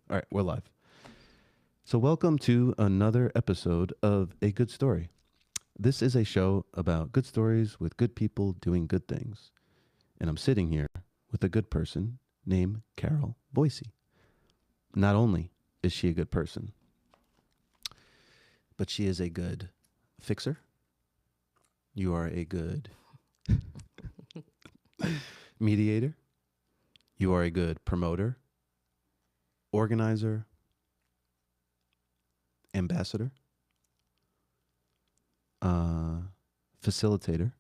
All right, we're live. So, welcome to another episode of A Good Story. This is a show about good stories with good people doing good things. And I'm sitting here with a good person named Carole Voisey. Not only is she a good person, but she is a good fixer. You are a good mediator. You are a good promoter, organizer, ambassador, uh, facilitator.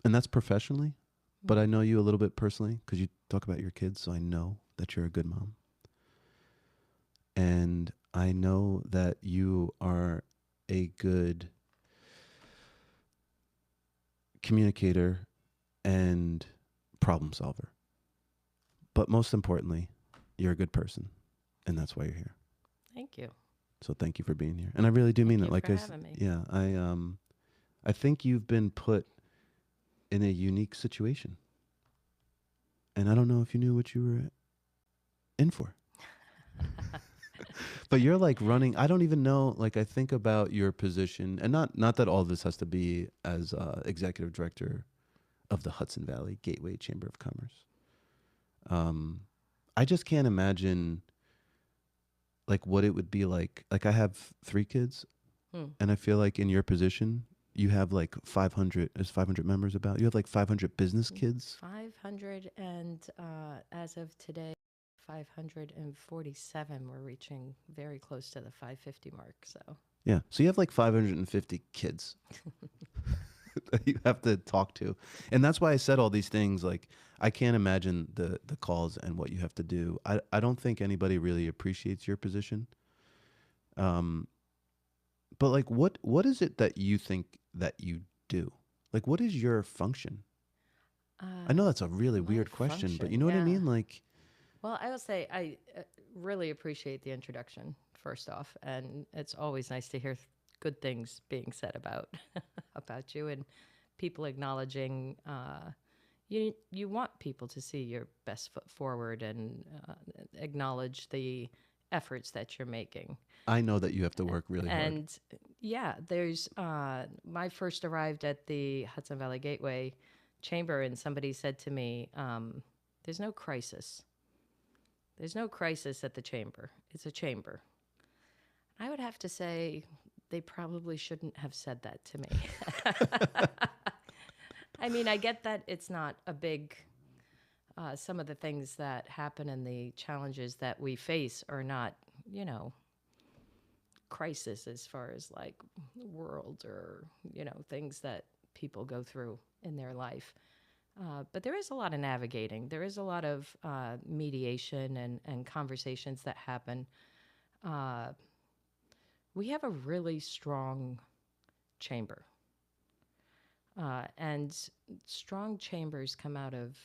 And that's professionally. But I know you a little bit personally because you talk about your kids. So I know that you're a good mom. And I know that you are a good communicator and problem solver. But most importantly, you're a good person. And that's why you're here. Thank you. So thank you for being here. And I really do Thank mean you it. Like for I, having me. yeah, I think you've been put in a unique situation. And I don't know if you knew what you were in for. But you're like running. I don't even know. Like I think about your position, and not that all this has to be as executive director of the Hudson Valley Gateway Chamber of Commerce. Um, I just can't imagine like what it would be like. Like I have 3 kids, Hmm. and I feel like in your position, you have like 500. There's 500 members about. You have like 500 business kids. 500 and as of today, 547. We're reaching very close to the 550 mark. So Yeah. So you have like 550 kids that you have to talk to. And that's why I said all these things. Like, I can't imagine the calls and what you have to do. I don't think anybody really appreciates your position. Um, but like, what is it that you think that you do? Like, what is your function? I know uh, that's a really my weird question, but you function, know what I yeah. mean? Like, Well, I will say I really appreciate the introduction, first off. And it's always nice to hear good things being said about, about you and people acknowledging you want people to see your best foot forward and acknowledge the efforts that you're making. I know that you have to work really hard. And yeah, there's my first arrived at the Hudson Valley Gateway Chamber, and somebody said to me, "There's no crisis. There's no crisis at the chamber. It's a chamber." I would have to say they probably shouldn't have said that to me. I mean, I get that it's not a big some of the things that happen and the challenges that we face are not, you know, crisis as far as like world or, you know, things that people go through in their life. But there is a lot of navigating. There is a lot of mediation and conversations that happen. Uh, we have a really strong chamber. And strong chambers come out of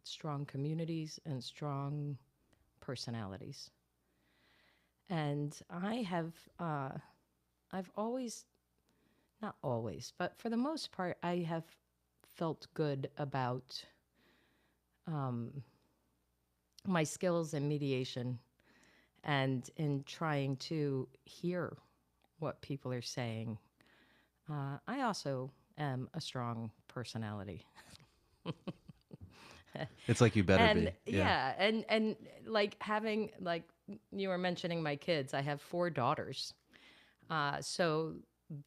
strong communities and strong personalities. And I've always, not always, but for the most part, I have felt good about um, my skills in mediation and in trying to hear what people are saying. I also am a strong personality. It's like you better And be. Yeah. yeah, and like having like you were mentioning my kids, I have 4 daughters. So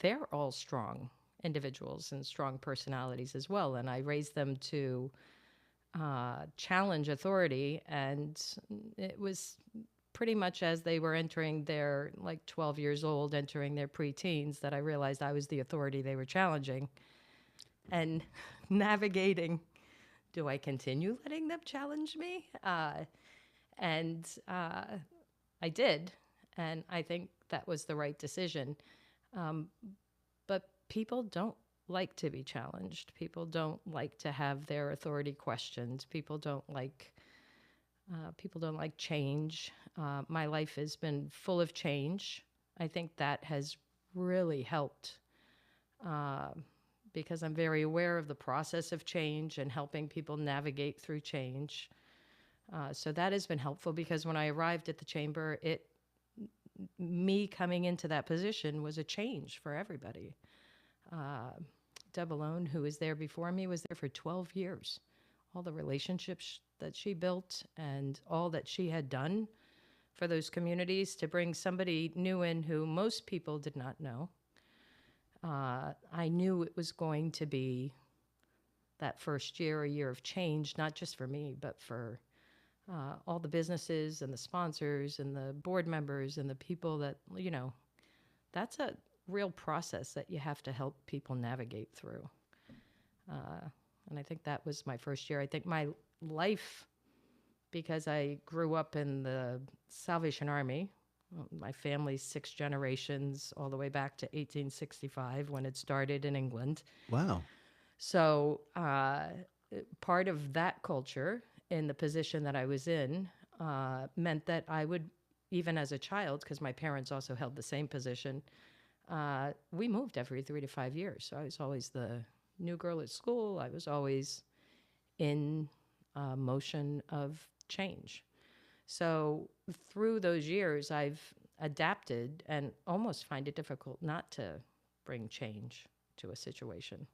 they're all strong individuals and strong personalities as well. And I raised them to challenge authority. And it was pretty much as they were entering their, like 12 years old, entering their preteens, that I realized I was the authority they were challenging. And navigating, do I continue letting them challenge me? And I did. And I think that was the right decision. Um, but people don't like to be challenged. People don't like to have their authority questioned. People don't like change. My life has been full of change. I think that has really helped uh, because I'm very aware of the process of change and helping people navigate through change. So that has been helpful because when I arrived at the chamber, me coming into that position was a change for everybody. Uh, Deb Alone, who was there before me, was there for 12 years. All the relationships that she built and all that she had done for those communities to bring somebody new in who most people did not know. I knew it was going to be that first year, a year of change, not just for me, but for all the businesses and the sponsors and the board members and the people that, that's a real process that you have to help people navigate through. And I think that was my first year. I think my life, because I grew up in the Salvation Army, my family's 6 generations, all the way back to 1865 when it started in England. Wow. So part of that culture in the position that I was in meant that I would, even as a child, because my parents also held the same position, we moved every 3 to 5 years. So I was always the new girl at school. I was always in motion of change. So through those years, I've adapted and almost find it difficult not to bring change to a situation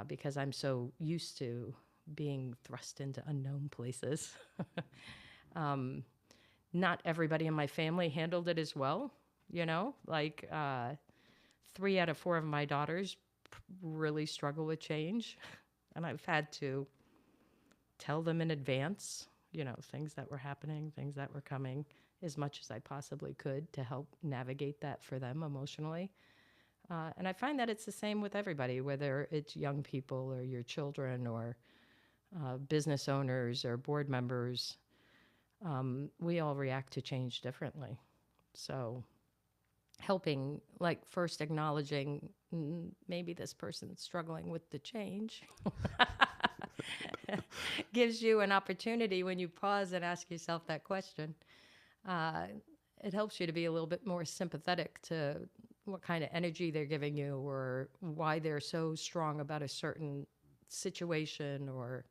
because I'm so used to being thrust into unknown places. Not everybody in my family handled it as well, like 3 out of 4 of my daughters really struggle with change. And I've had to tell them in advance, things that were happening, things that were coming, as much as I possibly could to help navigate that for them emotionally. And I find that it's the same with everybody, whether it's young people or your children or business owners or board members. We all react to change differently. So helping, like first acknowledging maybe this person's struggling with the change gives you an opportunity when you pause and ask yourself that question. It helps you to be a little bit more sympathetic to what kind of energy they're giving you or why they're so strong about a certain situation or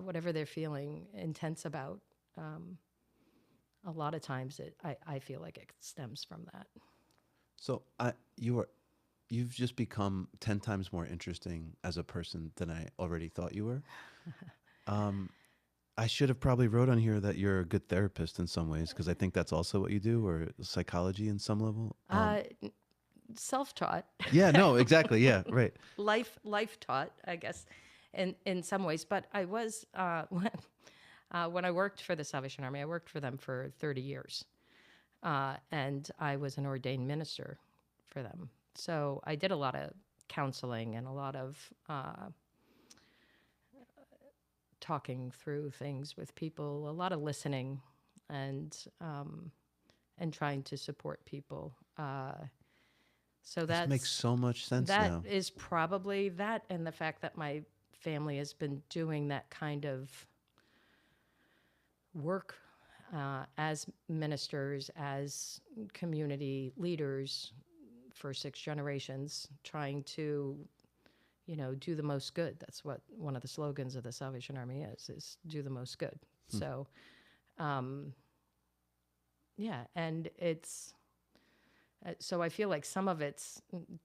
whatever they're feeling intense about. A lot of times I feel like it stems from that. So you've just become 10 times more interesting as a person than I already thought you were. I should have probably wrote on here that you're a good therapist in some ways, because I think that's also what you do, or psychology in some level. Self-taught. Yeah, no, exactly. Yeah, right. life taught, I guess, in some ways. But I was when I worked for the Salvation Army, I worked for them for 30 years, and I was an ordained minister for them. So I did a lot of counseling and a lot of talking through things with people, a lot of listening, and trying to support people. So that makes so much sense now. That is probably that, and the fact that my family has been doing that kind of work as ministers, as community leaders for 6 generations, trying to, do the most good. That's what one of the slogans of the Salvation Army is do the most good. So, yeah, and it's, so I feel like some of it's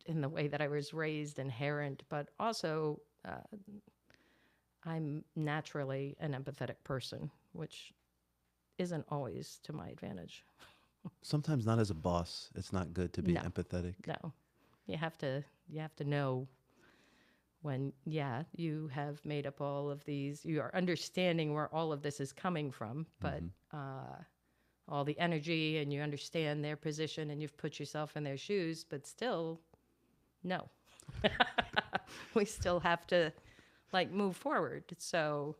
in the way that I was raised, inherent, but also I'm naturally an empathetic person, which isn't always to my advantage. Sometimes not as a boss. It's not good to be empathetic. No, you have to know when, you have made up all of these, you are understanding where all of this is coming from, but all the energy, and you understand their position and you've put yourself in their shoes, but still, no. We still have to move forward. So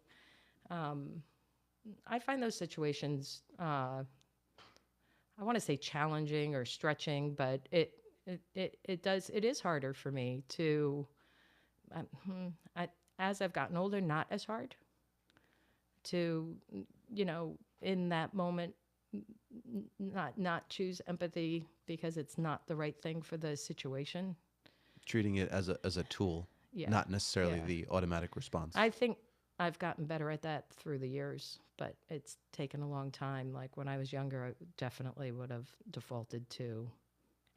I find those situations, I want to say challenging or stretching, but it is harder for me to, as I've gotten older, not as hard to, in that moment, not choose empathy because it's not the right thing for the situation. Treating it as a tool, not necessarily the automatic response. I think I've gotten better at that through the years, but it's taken a long time. Like when I was younger, I definitely would have defaulted to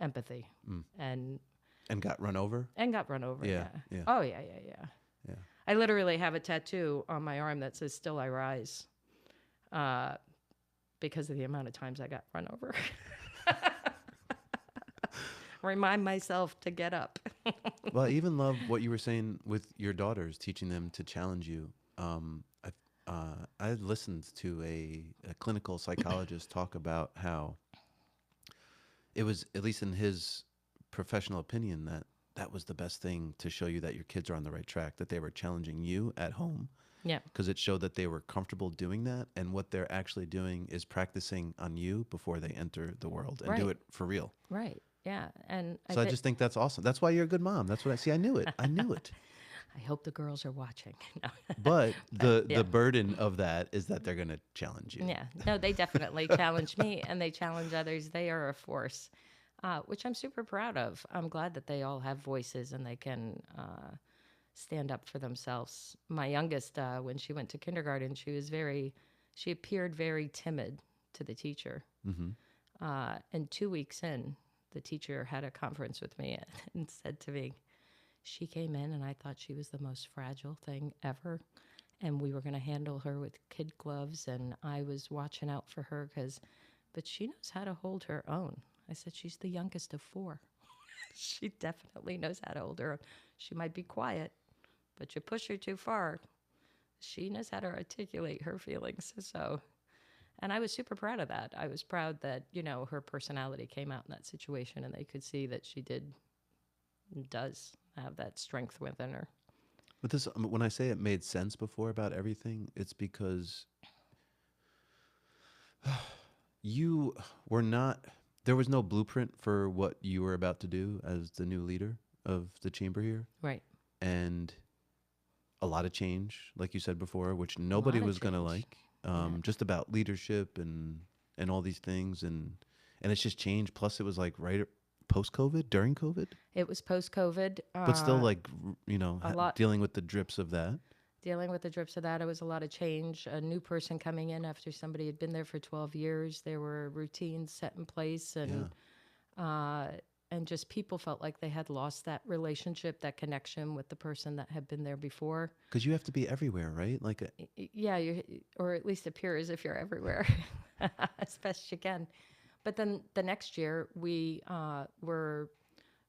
empathy Mm. and And got run over? got run over. Yeah, Yeah. yeah, Oh yeah, yeah, yeah. yeah. I literally have a tattoo on my arm that says "Still I Rise," uh, because of the amount of times I got run over. Remind myself to get up. Well, I even love what you were saying with your daughters, teaching them to challenge you. I listened to a clinical psychologist talk about how it was, at least in his professional opinion, that that was the best thing to show you that your kids are on the right track, that they were challenging you at home, Yeah. because it showed that they were comfortable doing that. And what they're actually doing is practicing on you before they enter the world and do Right. it for real. Right. Yeah. And So I just think that's awesome. That's why you're a good mom. That's what I see. I knew it. I knew it. I hope the girls are watching. No. But the yeah. the burden of that is that they're going to challenge you. Yeah. No, they definitely challenge me and they challenge others. They are a force, which I'm super proud of. I'm glad that they all have voices and they can stand up for themselves. My youngest, when she went to kindergarten, she appeared very timid to the teacher. Mm-hmm. And 2 weeks in, the teacher had a conference with me and said to me, she came in and I thought she was the most fragile thing ever. And we were going to handle her with kid gloves. And I was watching out for her but she knows how to hold her own. I said, she's the youngest of four. She definitely knows how to hold her own. She might be quiet, but you push her too far. She knows how to articulate her feelings. So, and I was super proud of that. I was proud that, her personality came out in that situation and they could see that she does have that strength within her. But this, when I say it made sense before about everything, it's because you were not, there was no blueprint for what you were about to do as the new leader of the chamber here. Right. And a lot of change, like you said before, which nobody was going to like, just about leadership and all these things. And it's just changed. Plus it was like right post-COVID, during COVID. It was post-COVID. But still like, a lot. dealing with the drips of that. Dealing with the drips of that, it was a lot of change. A new person coming in after somebody had been there for 12 years. There were routines set in place, and just people felt like they had lost that relationship, that connection with the person that had been there before. Because you have to be everywhere, right? Like, yeah, or at least appear as if you're everywhere, as best you can. But then the next year, we were,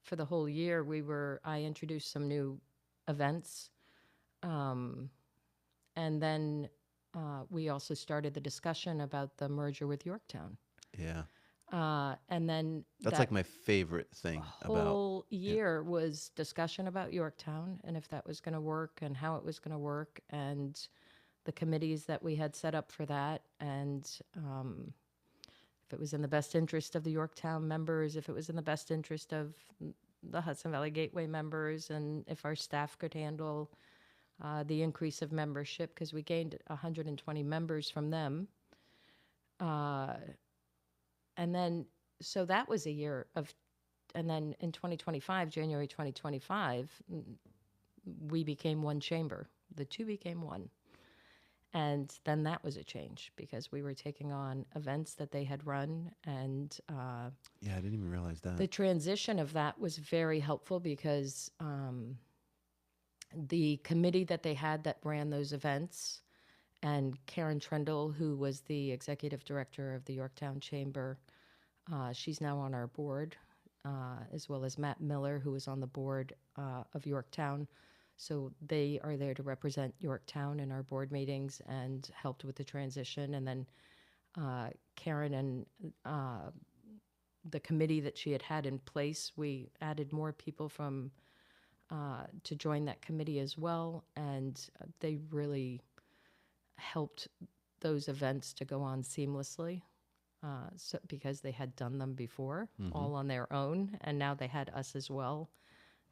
for the whole year, I introduced some new events. And then we also started the discussion about the merger with Yorktown. yeah. And then That's like my favorite thing about whole year was discussion about Yorktown and if that was going to work and how it was going to work and the committees that we had set up for that. And if it was in the best interest of the Yorktown members, if it was in the best interest of the Hudson Valley Gateway members, and if our staff could handle the increase of membership, because we gained 120 members from them. And then, so that was a year of, and then in 2025, January 2025, we became one chamber. The two became one. And then that was a change because we were taking on events that they had run. And yeah, I didn't even realize that. The transition of that was very helpful because the committee that they had that ran those events, and Karen Trendle, who was the executive director of the Yorktown Chamber, she's now on our board, as well as Matt Miller, who was on the board of Yorktown. So they are there to represent Yorktown in our board meetings and helped with the transition. And then Karen and the committee that she had in place, we added more people from to join that committee as well. And they really helped those events to go on seamlessly, because they had done them before, all on their own, and now they had us as well,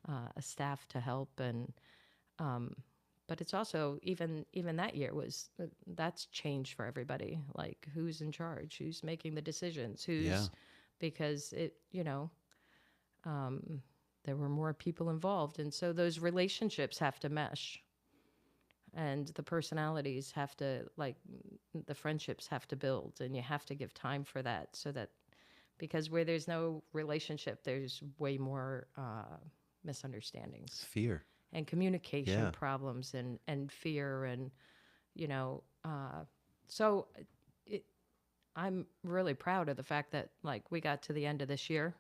a staff to help. And but it's also even that year that's changed for everybody. Like who's in charge, who's making the decisions, because it there were more people involved, and so those relationships have to mesh. and the personalities have to, like, the friendships have to build, and you have to give time for that, so that, because where there's no relationship, there's way more misunderstandings Fear. and communication Yeah. problems and fear, and you know so it, I'm really proud of the fact that, like, we got to the end of this year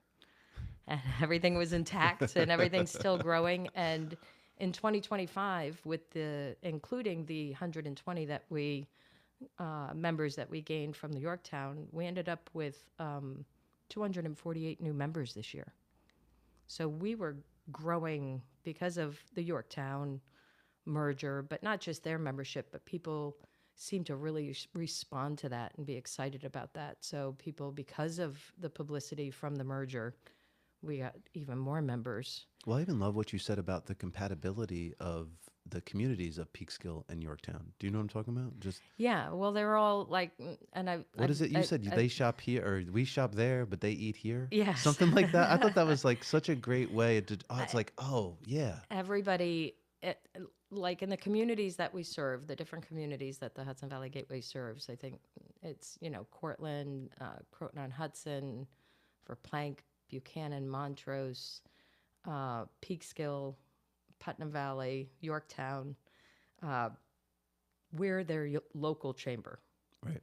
and everything was intact and everything's still growing. And in 2025, with the including the 120 that we members that we gained from the Yorktown, we ended up with 248 new members this year. So we were growing because of the Yorktown merger, but not just their membership, but people seem to really respond to that and be excited about that. So people, because of the publicity from the merger, we got even more members. Well, I even love what you said about the compatibility of the communities of Peekskill and Yorktown. Do you know what I'm talking about? Just Yeah, well, they're all like, and what is it you said? They shop here or we shop there, but they eat here? Yes. Something like that. I thought that was like such a great way to, it's like, oh, yeah. Everybody, like in the communities that we serve, the different communities that the Hudson Valley Gateway serves, I think it's, Cortland, Croton-on-Hudson, for Plank, Buchanan, Montrose, Peekskill, Putnam Valley, Yorktown. We're their local chamber. Right.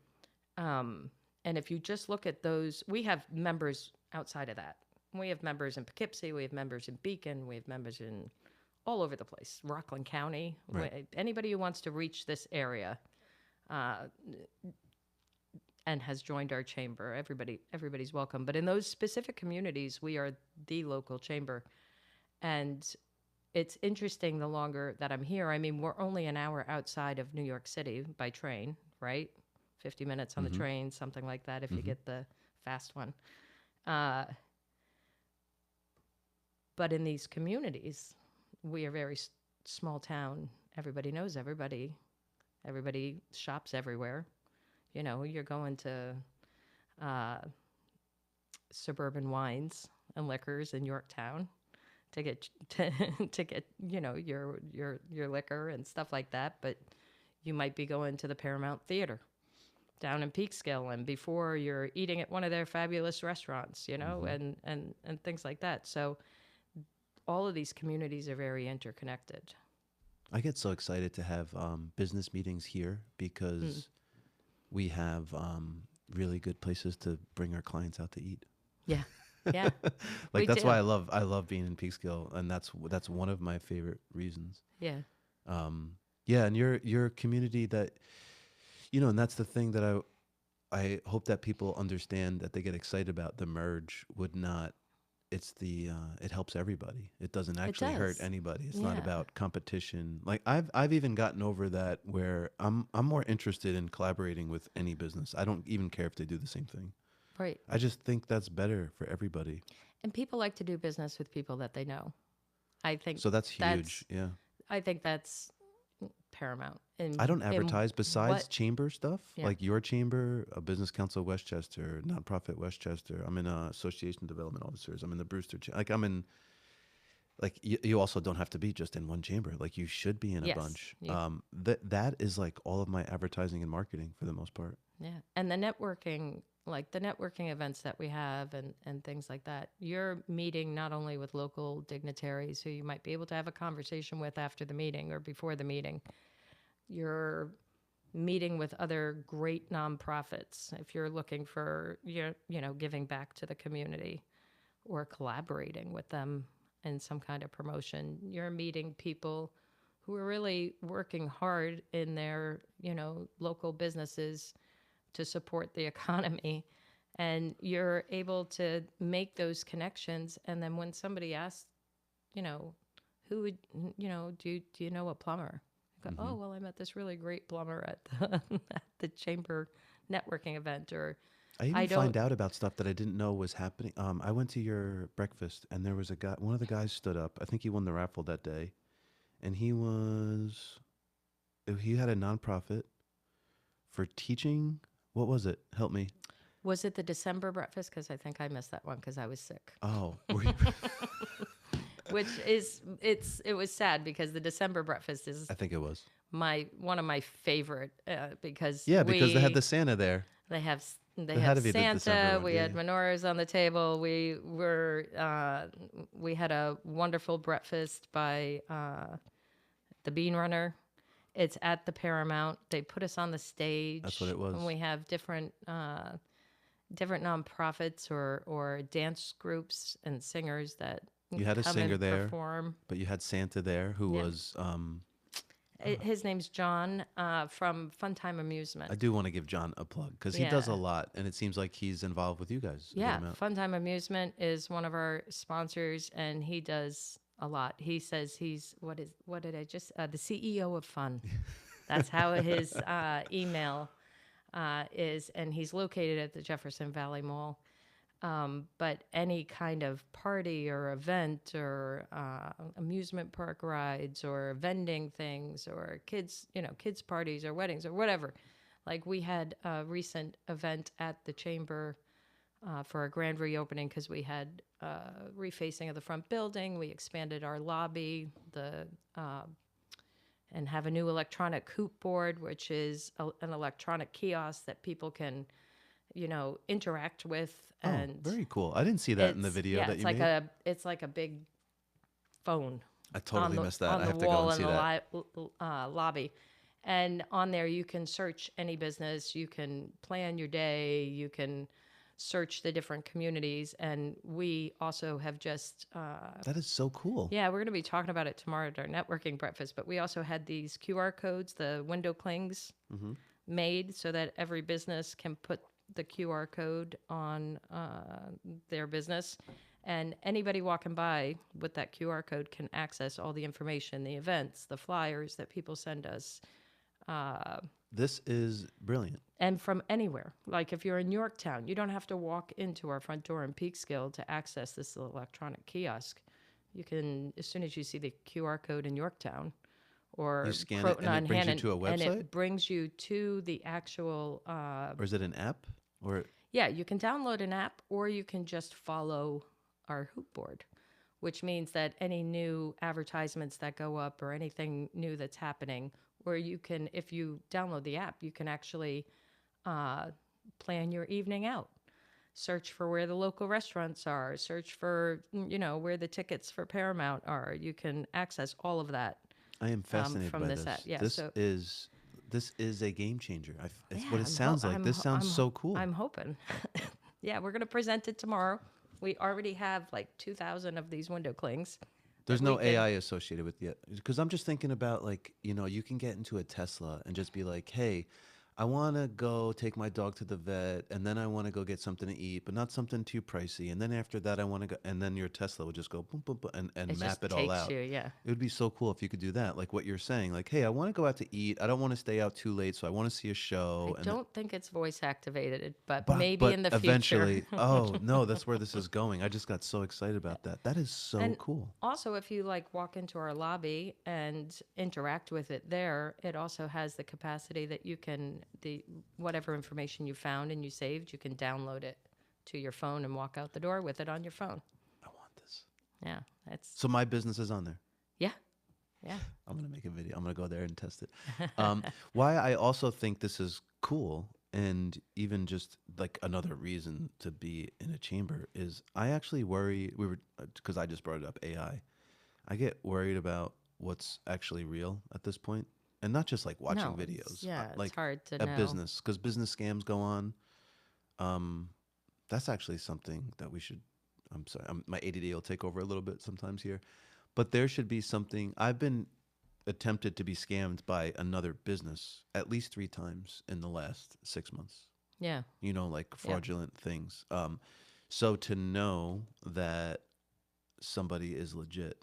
And if you just look at those, we have members outside of that. We have members in Poughkeepsie, we have members in Beacon, we have members in all over the place, Rockland County. Right. Anybody who wants to reach this area and has joined our chamber, everybody's welcome. But in those specific communities, we are the local chamber. And it's interesting, the longer that I'm here, I mean, we're only an hour outside of New York City by train, right? 50 minutes on the train, something like that, if you get the fast one. But in these communities, we are very small town. Everybody knows everybody. Everybody shops everywhere. You're going to Suburban Wines and Liquors in Yorktown to get your liquor and stuff like that. But you might be going to the Paramount Theater down in Peekskill, and before you're eating at one of their fabulous restaurants, and things like that. So all of these communities are very interconnected. I get so excited to have business meetings here because we have really good places to bring our clients out to eat. Yeah, yeah. Like that's why I love being in Peekskill, and that's one of my favorite reasons. Yeah. Yeah, and your community that, and that's the thing that I hope that people understand, that they get excited about the merge would not. It's it helps everybody. It doesn't actually hurt anybody. It's not about competition. Like I've even gotten over that, where I'm more interested in collaborating with any business. I don't even care if they do the same thing. Right. I just think that's better for everybody. And people like to do business with people that they know. I think so. That's huge. Yeah. I think that's paramount. I don't advertise besides chamber stuff, like your chamber, a Business Council of Westchester, Nonprofit Westchester. I'm in Association of Development Officers. I'm in the Brewster. I'm in. Like you also don't have to be just in one chamber. Like you should be in a bunch. Yeah. That is like all of my advertising and marketing for the most part. Yeah, and the networking, like the networking events that we have and things like that. You're meeting not only with local dignitaries who you might be able to have a conversation with after the meeting or before the meeting. You're meeting with other great nonprofits if you're looking for giving back to the community or collaborating with them in some kind of promotion. You're meeting people who are really working hard in their local businesses to support the economy, and you're able to make those connections. And then when somebody asks, who would, do you know a plumber? I go, oh, well, I met this really great plumber at the chamber networking event. Or I even find out about stuff that I didn't know was happening. I went to your breakfast, and there was a guy. One of the guys stood up. I think he won the raffle that day, and he had a nonprofit for teaching. What was it? Help me. Was it the December breakfast? Because I think I missed that one because I was sick. Oh. Which it was sad because the December breakfast is. I think it was. one of my favorite because Yeah, because they had the Santa there. they It had have to be the December Santa. one. We Yeah, had menorahs on the table. We had a wonderful breakfast by the Bean Runner. It's at the Paramount. They put us on the that's what stage, it and was. we have different nonprofits or dance groups and singers that You had a come singer and there, perform. but you had Santa there, who Yeah. was. His name's John from Funtime I Amusement. do want to give John a plug because he does a Yeah. lot, and it seems like he's involved with you guys a good Yeah. amount. Funtime Amusement is one of our sponsors, and he does a lot. He says he's what did I just the CEO of Fun. That's how his email is, and he's located at the Jefferson Valley Mall. But any kind of party or event or amusement park rides or vending things or kids parties or weddings or whatever. Like we had a recent event at the chamber for a grand reopening because we had refacing of the front building. We expanded our lobby, and have a new electronic hoop board, which is an electronic kiosk that people can interact with. Oh, And very cool. I didn't see that in the it's video yeah, that it's you like made. a big phone I totally missed that. on I the have to go wall and in see the that. lobby, and on there you can search any business, you can plan your day, you can search the different communities, and we also have just That is so cool. yeah, we're going to be talking about it tomorrow at our networking breakfast, but we also had these QR codes, the window clings Hmm. made so that every business can put the QR code on their business. And anybody walking by with that QR code can access all the information, the events, the flyers that people send us, This is brilliant. and from anywhere. Like if you're in Yorktown, you don't have to walk into our front door in Peekskill to access this electronic kiosk. You can, as soon as you see the QR code in Yorktown, You or scan it Croton and on it brings you Hannon, to a and website, it brings you to the actual. or is it an app? Or Yeah, you can download an app, or you can just follow our hoop board, which means that any new advertisements that go up or anything new that's happening, or you can, if you download the app, you can actually plan your evening out. Search for where the local restaurants are. Search for where the tickets for Paramount are. You can access all of that I am fascinated from by this app. this. Yeah. This So is this is a game changer. It's yeah, what it sounds like. This sounds so cool. I'm hoping. Yeah, we're gonna present it tomorrow. We already have like 2,000 of these window clings There's that we no can. AI associated with it because I'm just thinking about, like, you can get into a Tesla and just be like, hey, I want to go take my dog to the vet, and then I want to go get something to eat, but not something too pricey. And then after that, I want to go, and then your Tesla would just go boom, boom, boom, and It map just it all takes out. you. Yeah. It would be so cool if you could do that, like what you're saying. Like, hey, I want to go out to eat. I don't want to stay out too late, so I want to see a I show. don't think it's voice activated, but But maybe but in the future. eventually, oh no, that's where this is going. I just got so excited about that. That is so And cool. also, if you like walk into our lobby and interact with it there, it also has the capacity that you can the whatever information you found and you saved, you can download it to your phone and walk out the door with it on your phone. I want this. Yeah, that's So my business is on there. yeah, yeah. I'm gonna make a video. I'm gonna go there and test it. Why I also think this is cool, and even just like another reason to be in a chamber is I actually worry. We were because I just brought it up AI. I get worried about what's actually real at this point, and not just like watching No, videos. yeah, it's Like hard to a know. business, because business scams go on. Um, that's actually something that we should. I'm sorry, my ADD will take over a little bit sometimes here, but there should be something. I've been attempted to be scammed by another business at least 3 times in the last 6 months. Yeah, Like yeah. fraudulent things. So to know that somebody is legit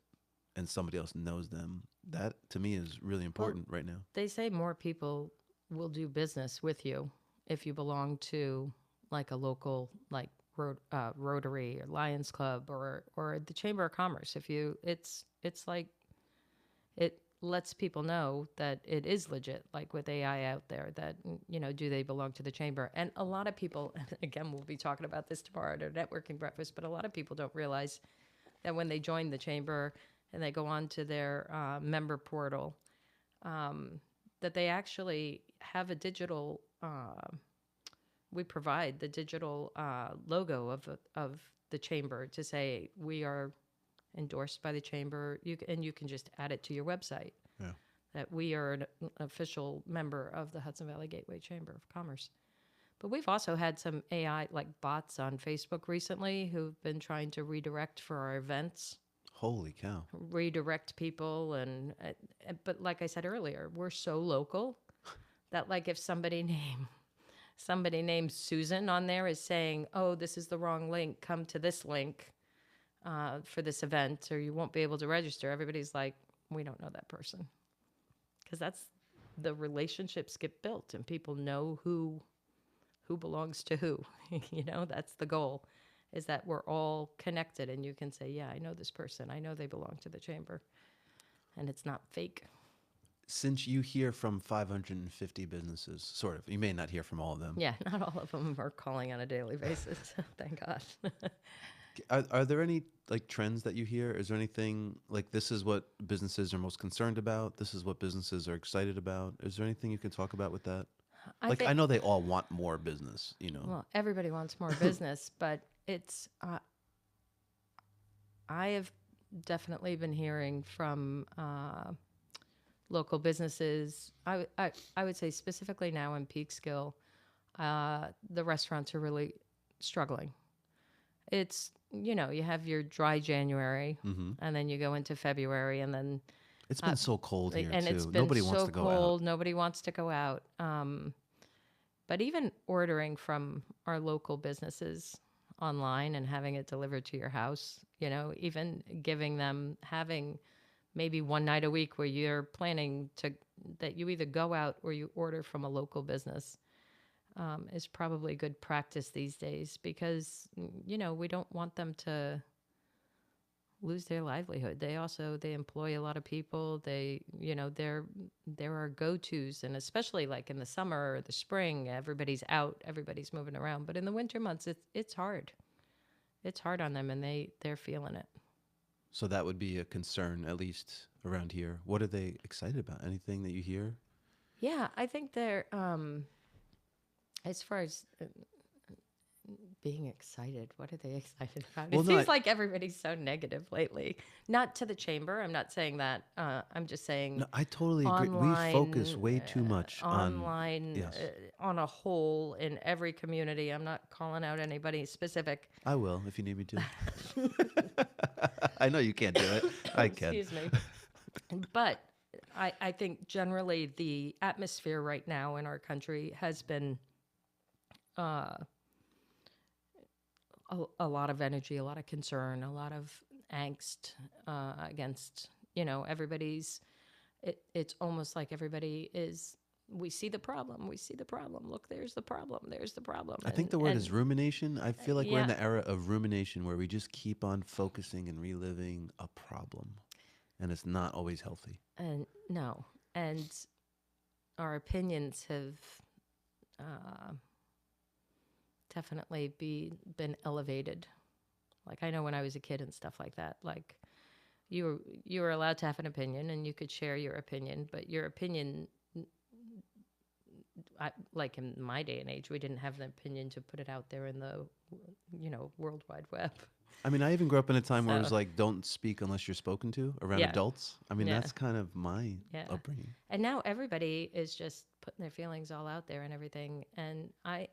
and somebody else knows them, that to me is really important right now. They say more people will do business with you if you belong to like a local Rotary or Lions Club or the Chamber of Commerce. If you, it's like it lets people know that it is legit. Like with AI out there, that do they belong to the chamber? And a lot of people, again, we'll be talking about this tomorrow at our networking breakfast. But a lot of people don't realize that when they join the chamber and they go on to their member portal, that they actually have a digital. We provide the digital logo of the chamber to say we are endorsed by the chamber. And you can just add it to your website Yeah. that we are an official member of the Hudson Valley Gateway Chamber of Commerce. But we've also had some AI like bots on Facebook recently who've been trying to redirect for our events, Holy cow. redirect people, and but like I said earlier, we're so local that like if somebody named Susan on there is saying, "Oh, this is the wrong link. Come to this link for this event, or you won't be able to register." Everybody's like, "We don't know that person," because that's the relationships get built, and people know who belongs to who. That's the goal, is that we're all connected, and you can say, "Yeah, I know this person. I know they belong to the chamber," and it's not fake. Since you hear from 550 businesses, sort of, you may not hear from all of them. Yeah, not all of them are calling on a daily basis. Thank God. Are there any like trends that you hear? Is there anything like this is what businesses are most concerned about? This is what businesses are excited about? Is there anything you can talk about with that? I know they all want more business, Well, everybody wants more business, but it's, I have definitely been hearing from local businesses. I would say specifically now in Peekskill, the restaurants are really struggling. It's, you have your dry January, and then you go into February, and then It's been so cold here and too. it's been Nobody so wants to go cold. out. Nobody wants to go out. But even ordering from our local businesses online and having it delivered to your house, even having maybe one night a week where you're planning that you either go out or you order from a local business, is probably good practice these days, because, we don't want them to lose their livelihood. They employ a lot of people. There are go-tos, and especially like in the summer or the spring, everybody's out, everybody's moving around. But in the winter months, it's hard. It's hard on them, and they're feeling it. So that would be a concern, at least around here. What are they excited about? Anything that you hear? Yeah, I think they're as far as being excited. What are they excited about? Well, It no, seems like everybody's so negative lately. Not to the chamber. I'm not saying that. I'm just saying No, I totally agree. online. We focus way too much online yes. On a whole in every community. I'm not calling out anybody specific. I will if you need me to. I know you can't do it. I can. Excuse me. But I think generally the atmosphere right now in our country has been a lot of energy, a lot of concern, a lot of angst against, everybody's, it's almost like everybody is, we see the problem. Look, there's the problem. I think the word is rumination. I feel like we're in yeah. the era of rumination where we just keep on focusing and reliving a problem. And it's not always healthy. And no. And our opinions have definitely been elevated. Like I know when I was a kid and stuff like that, like you were allowed to have an opinion and you could share your opinion, but your opinion, like in my day and age, we didn't have an opinion to put it out there in the, World Wide Web. I mean, I even grew up in a time where it was like, don't speak unless you're spoken to around adults. I mean, that's kind of my upbringing. And now everybody is just putting their feelings all out there and everything. And I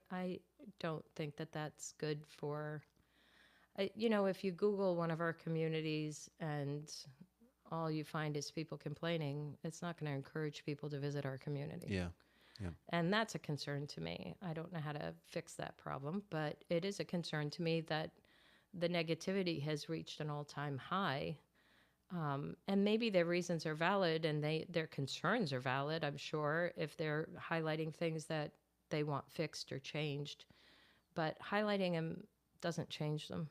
don't think that that's good for, if you Google one of our communities and all you find is people complaining, it's not going to encourage people to visit our community. Yeah. Yeah. And that's a concern to me. I don't know how to fix that problem, but it is a concern to me that the negativity has reached an all-time high. And maybe their reasons are valid and their concerns are valid, I'm sure, if they're highlighting things that they want fixed or changed. But highlighting them doesn't change them.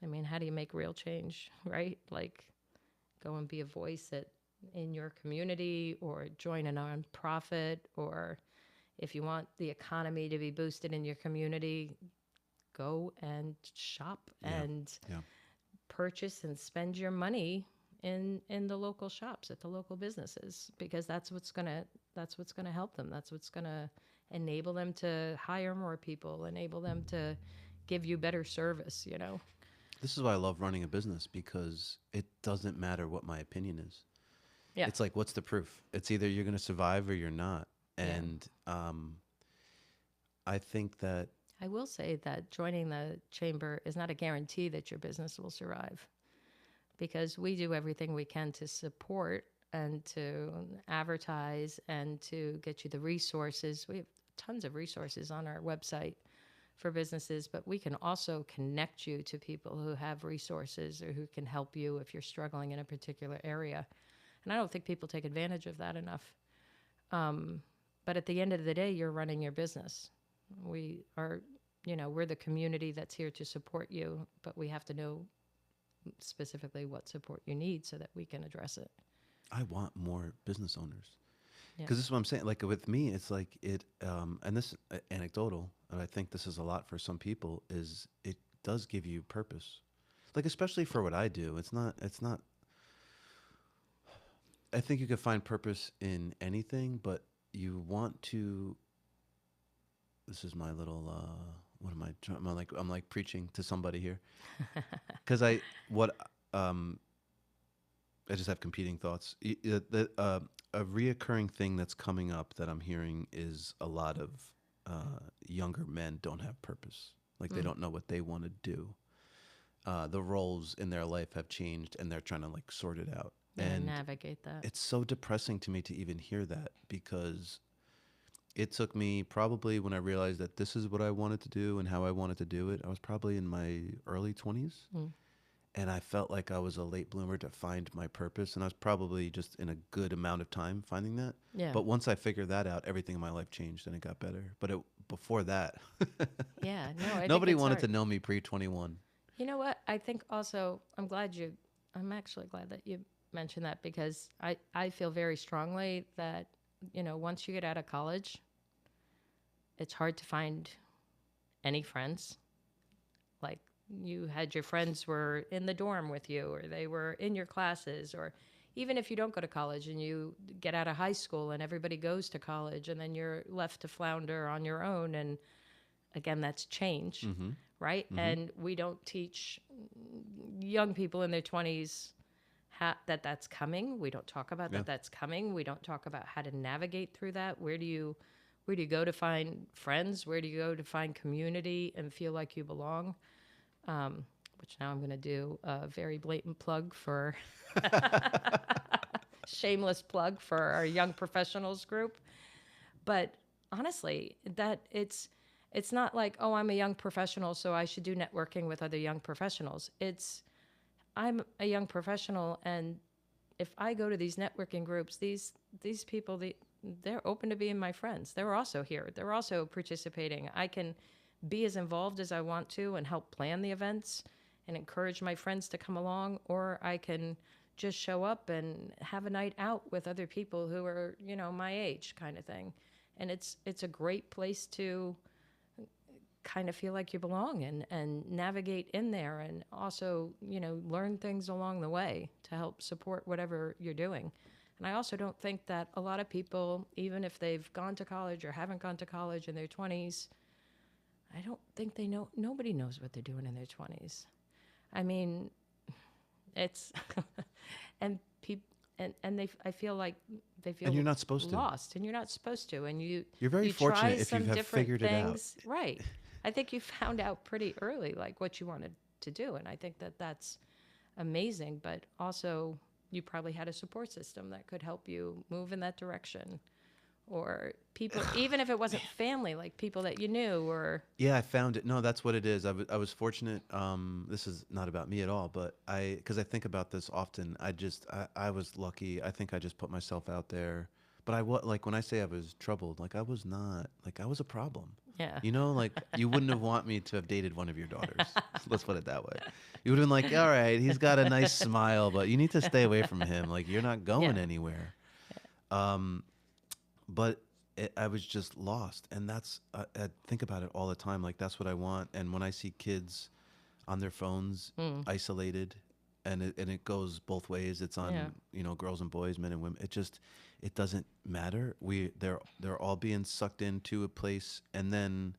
I mean, how do you make real change, right? Like, go and be a voice in your community, or join a nonprofit, or if you want the economy to be boosted in your community, go and shop and purchase and spend your money in the local shops, at the local businesses, because that's what's gonna help them. That's what's gonna enable them to hire more people, enable them to give you better service. You know. This is why I love running a business, because it doesn't matter what my opinion is. Yeah. It's like, what's the proof? It's either you're going to survive or you're not. Yeah. And I think that I will say that joining the chamber is not a guarantee that your business will survive, because we do everything we can to support and to advertise and to get you the resources. We have tons of resources on our website for businesses, but we can also connect you to people who have resources or who can help you if you're struggling in a particular area. And I don't think people take advantage of that enough. But at the end of the day, you're running your business. We are, we're the community that's here to support you, but we have to know specifically what support you need so that we can address it. I want more business owners. Yeah. Because this is what I'm saying. Like with me, it's like and this anecdotal, and I think this is a lot for some people, is it does give you purpose. Like, especially for what I do, it's not, I think you can find purpose in anything, but you want to, this is my little, what am I trying, I'm like preaching to somebody here. Cause I just have competing thoughts. A reoccurring thing that's coming up that I'm hearing is a lot of younger men don't have purpose. Like they don't know what they want to do. The roles in their life have changed, and they're trying to like sort it out and navigate that. It's so depressing to me to even hear that, because it took me probably, when I realized that this is what I wanted to do and how I wanted to do it, I was probably in my early 20s. And I felt like I was a late bloomer to find my purpose. And I was probably just in a good amount of time finding that. Yeah. But once I figured that out, everything in my life changed and it got better. But before that, yeah, no, nobody wanted to know me pre-21. You know what? I think also, I'm actually glad that you mentioned that, because I feel very strongly that, once you get out of college, it's hard to find any friends. Like, you had your friends were in the dorm with you, or they were in your classes, or even if you don't go to college and you get out of high school and everybody goes to college and then you're left to flounder on your own. And again, that's change, right? And we don't teach young people in their 20s that that's coming. We don't talk about that that's coming. We don't talk about how to navigate through that. Where do you go to find friends? Where do you go to find community and feel like you belong? Which now I'm going to do a very blatant plug for, shameless plug for our young professionals group. But honestly, that it's not like, oh, I'm a young professional, so I should do networking with other young professionals. I'm a young professional, and if I go to these networking groups, these people, they're open to being my friends. They're also here. They're also participating. I can be as involved as I want to and help plan the events and encourage my friends to come along, or I can just show up and have a night out with other people who are, my age, kind of thing. And it's a great place to kind of feel like you belong and navigate in there, and also, learn things along the way to help support whatever you're doing. And I also don't think that a lot of people, even if they've gone to college or haven't gone to college in their 20s, I don't think they know. Nobody knows what they're doing in their 20s. I mean, it's and people and I feel like they feel, and you're not supposed lost, and you're not supposed to. And you're very fortunate if you have figured things. it out. Right. I think you found out pretty early, like, what you wanted to do, and I think that that's amazing. But also, you probably had a support system that could help you move in that direction. Or people, even if it wasn't family, like people that you knew, or... Yeah, I found it. No, that's what it is. I was fortunate. This is not about me at all, but because I think about this often, I was lucky. I think I just put myself out there. But like, when I say I was troubled, like, I was not, like, I was a problem. Yeah. Like, you wouldn't have want me to have dated one of your daughters. Let's put it that way. You would have been like, all right, he's got a nice smile, but you need to stay away from him. Like, you're not going anywhere. But I was just lost. And that's, I think about it all the time. Like, that's what I want. And when I see kids on their phones, isolated, and it goes both ways. It's Yeah. on, girls and boys, men and women. It doesn't matter. They're all being sucked into a place, and then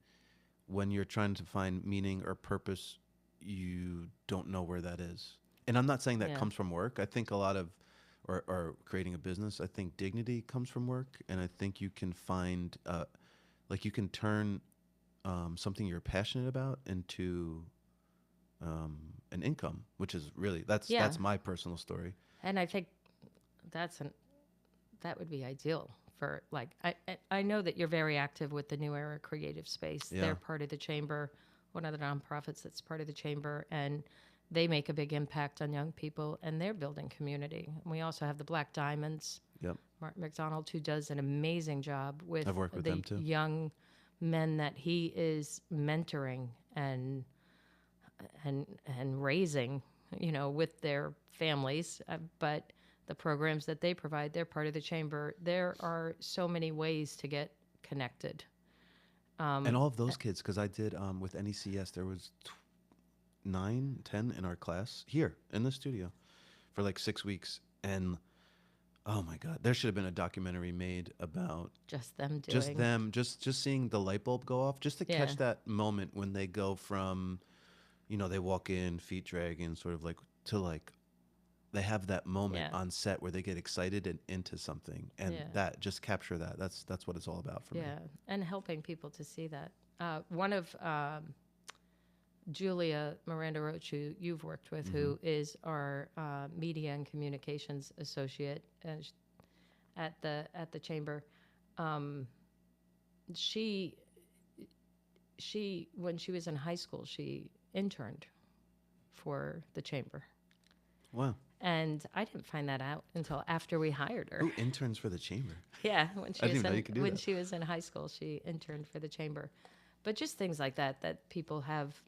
when you're trying to find meaning or purpose, you don't know where that is. And I'm not saying that Yeah. comes from work. I think a lot of, or creating a business, I think dignity comes from work. And I think you can find, like you can turn something you're passionate about into an income, which is really, Yeah. that's my personal story. And I think that's an that would be ideal for like I know that you're very active with the New Era Creative Space. Yeah. They're part of the chamber, one of the nonprofits that's part of the chamber, and they make a big impact on young people and they're building community. And we also have the Black Diamonds, Yep. Martin McDonald, who does an amazing job with I've worked with them the too. young men that he is mentoring and raising, with their families. But the programs that they provide, they're part of the chamber. There are so many ways to get connected. And all of those kids, because I did with NECS, there was 9, 10 in our class here in the studio for like 6 weeks. And oh my God, there should have been a documentary made about Just them doing. just them, just seeing the light bulb go off, just to Yeah. catch that moment when they go from, they walk in, feet dragging, sort of like, to like, they have that moment Yeah. on set where they get excited and into something, and Yeah. that just capture that. That's what it's all about for me. Yeah, and helping people to see that. One of Julia Miranda Roach, who you've worked with, who is our media and communications associate at the chamber. She when she was in high school, she interned for the chamber, Wow. and I didn't find that out until after we hired her. Who interns for the chamber? Yeah, when she I didn't was even know you could do when that. she was in high school, she interned for the chamber. But just things like that people have,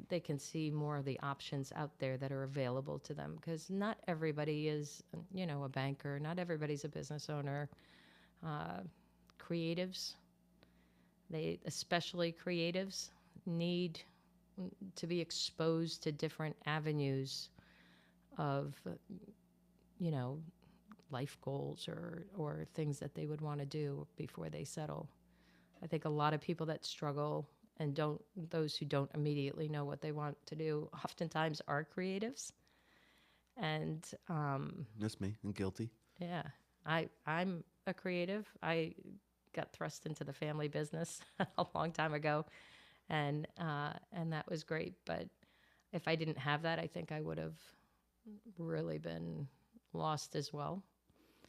they can see more of the options out there that are available to them, because not everybody is, a banker. Not everybody's a business owner. Creatives, especially creatives, need to be exposed to different avenues of, you know, life goals or things that they would want to do before they settle. I think a lot of people that struggle and those who don't immediately know what they want to do, oftentimes are creatives. And That's me. I'm guilty. yeah, I'm a creative. I got thrust into the family business a long time ago, and that was great. But if I didn't have that, I think I would have really been lost as well.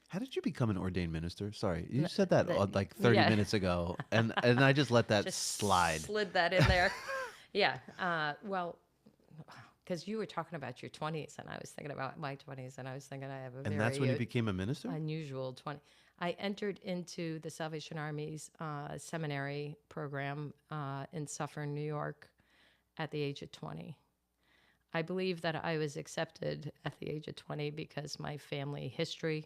How did you become an ordained minister? Sorry, you said that the- like 30 yeah. minutes ago, and I just let that Just slide. slid that in there. Yeah. Well, because you were talking about your 20s, and I was thinking about my 20s, and I was thinking I have a And that's when you became a minister? unusual 20. I entered into the Salvation Army's seminary program in Suffern, New York, at the age of 20. I believe that I was accepted at the age of 20 because my family history,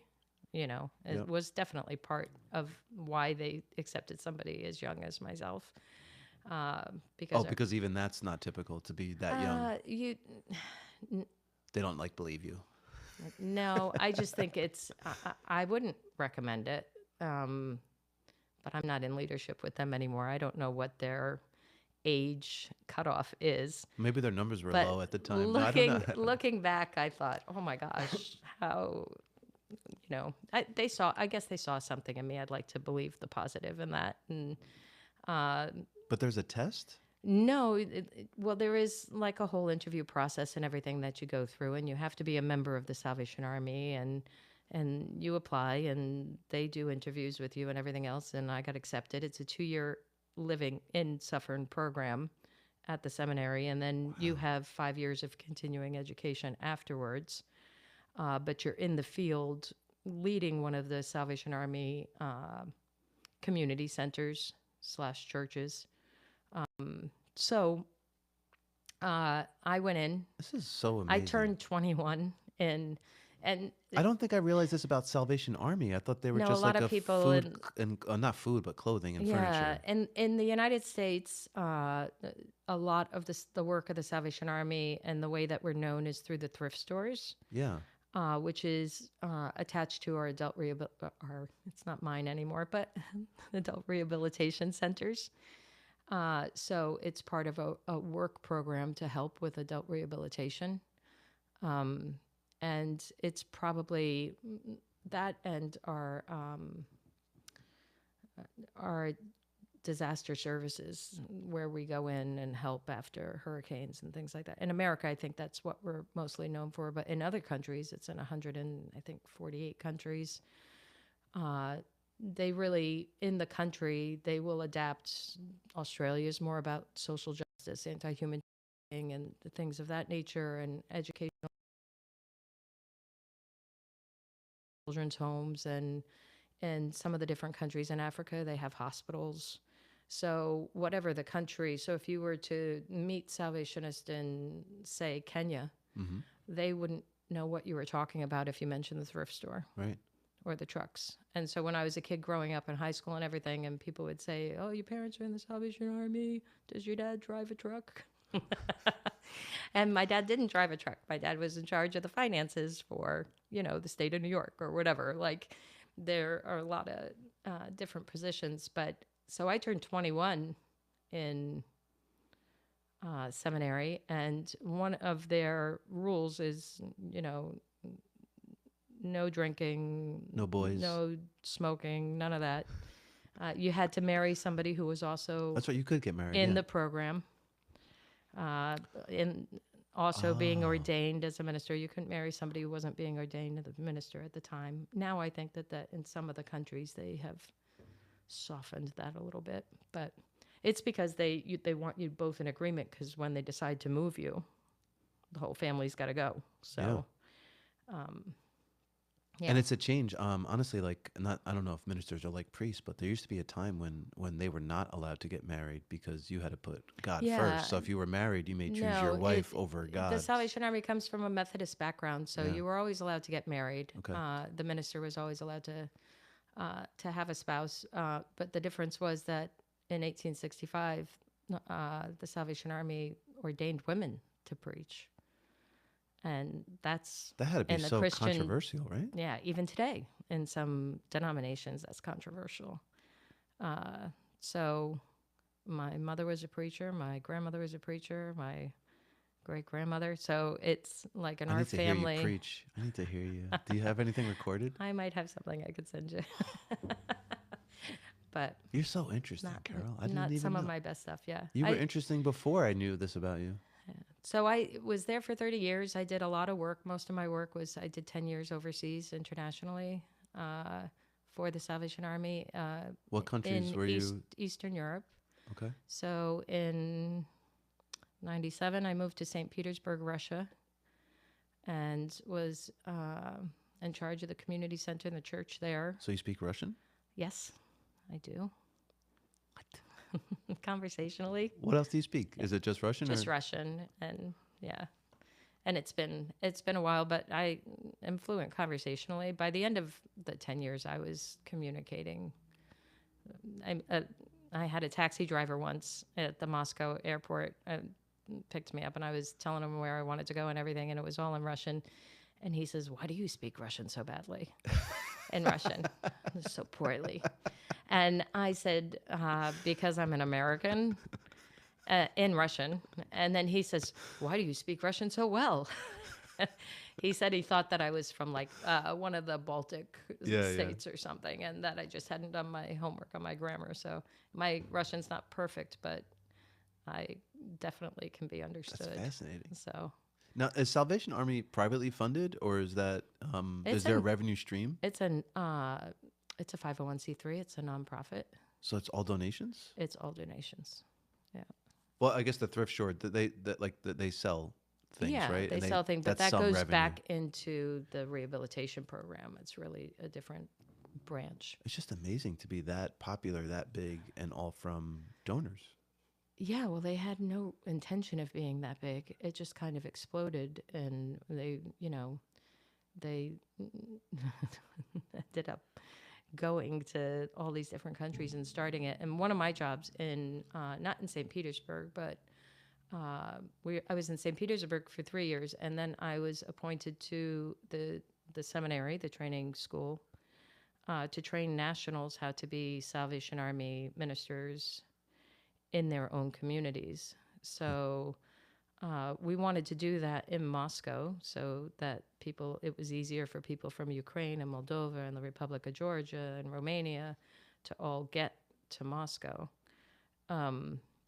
it Yep. was definitely part of why they accepted somebody as young as myself. Because even that's not typical to be that young. They don't believe you. No, I just think I wouldn't recommend it. But I'm not in leadership with them anymore. I don't know what their age cutoff is. Maybe their numbers were But low at the time. looking I don't know. looking back, I thought, oh my gosh, how I guess they saw something in me. I'd like to believe the positive in that. And But there's a test? no, well, there is like a whole interview process and everything that you go through, and you have to be a member of the Salvation Army, and you apply, and they do interviews with you and everything else. And I got accepted. It's a 2-year living in Suffern program at the seminary, and then you have 5 years of continuing education afterwards. But you're in the field leading one of the Salvation Army community centers / churches. So I went in. This is so amazing. I turned 21 in And I don't think I realized this about Salvation Army. I thought they were no, a just lot like of a people food in and not food, but clothing and yeah, furniture. and in the United States, a lot of this the work of the Salvation Army and the way that we're known is through the thrift stores, Yeah. which is attached to our our it's not mine anymore, but adult rehabilitation centers. So it's part of a work program to help with adult rehabilitation. Um, and it's probably that and our disaster services where we go in and help after hurricanes and things like that. In America, I think that's what we're mostly known for, but in other countries, it's in 100 and I think 48 countries. Uh, they really, in the country, they will adapt. Australia is more about social justice, anti-human trafficking, and the things of that nature, and education, children's homes, and some of the different countries in Africa, they have hospitals. So whatever the country, so if you were to meet Salvationists in, say, Kenya, Mm-hmm. they wouldn't know what you were talking about if you mentioned the thrift store Right. or the trucks. And so when I was a kid growing up in high school and everything, and people would say, "Oh, your parents are in the Salvation Army. Does your dad drive a truck?" And my dad didn't drive a truck. My dad was in charge of the finances for, the state of New York or whatever. Like, there are a lot of different positions. But so I turned 21 in seminary, and one of their rules is, no drinking, No boys. no smoking, none of that. You had to marry somebody who was also That's right. You could get married. in Yeah. the program, in also being Oh. ordained as a minister. You couldn't marry somebody who wasn't being ordained as a minister at the time. Now I think that in some of the countries they have softened that a little bit, but it's because they want you both in agreement, because when they decide to move you, the whole family's got to go. Yeah. So, um, And yeah. it's a change. Honestly, like not I don't know if ministers are like priests, but there used to be a time when they were not allowed to get married because you had to put God Yeah, first. So if you were married, you may choose your no, wife over the God. Salvation Army comes from a Methodist background, so Yeah. you were always allowed to get married. Okay. The minister was always allowed to have a spouse, but the difference was that in 1865, the Salvation Army ordained women to preach, and that's That had to be in the so Christian. controversial, right? Yeah, even today in some denominations, that's controversial. Uh, so my mother was a preacher, my grandmother was a preacher, my great grandmother. So it's like in I our need to hear you family. preach. I need to hear you. Do you have anything recorded? I might have something I could send you, but You're so interesting, not Carol. I didn't not even some of know. my best stuff. Yeah, You were interesting before I knew this about you. so I was there for 30 years. I did a lot of work. Most of my work was I did 10 years overseas internationally uh, for the Salvation Army What countries in were you? Eastern Europe. Okay. So in 97, I moved to St. Petersburg, Russia, and was in charge of the community center in the church there. So you speak Russian? Yes, I do. Conversationally, What else do you speak? Is it just Russian just or? Russian, and yeah, and it's been a while, but I am fluent conversationally. By the end of the 10 years, I was communicating. I, uh, I had a taxi driver once at the Moscow airport. Picked me up, and I was telling him where I wanted to go and everything, and it was all in Russian. And he says, "Why do you speak Russian so badly?" In Russian, so poorly. And I said, "Because I'm an American." In Russian. And then he says, "Why do you speak Russian so well?" He said he thought that I was from like one of the Baltic Yeah, yeah. states or something, and that I just hadn't done my homework on my grammar. So my Russian's not perfect, but I definitely can be That's understood. fascinating. So Now, is Salvation Army privately funded, or is that is it's there a an revenue stream? it's a 501c3. It's a nonprofit. So it's all donations. It's all donations. Yeah. Well, I guess the thrift store that they sell things, Yeah, right? they And sell things, but that's that some goes revenue. back into the rehabilitation program. It's really a different branch. It's just amazing to be that popular, that big, and all from donors. Yeah, well, they had no intention of being that big. It just kind of exploded, and they, they ended up going to all these different countries and starting it. And one of my jobs in not in St. Petersburg, but I was in St. Petersburg for 3 years, and then I was appointed to the seminary, the training school, to train nationals how to be Salvation Army ministers in their own communities. So we wanted to do that in Moscow so that it was easier for people from Ukraine and Moldova and the Republic of Georgia and Romania to all get to Moscow.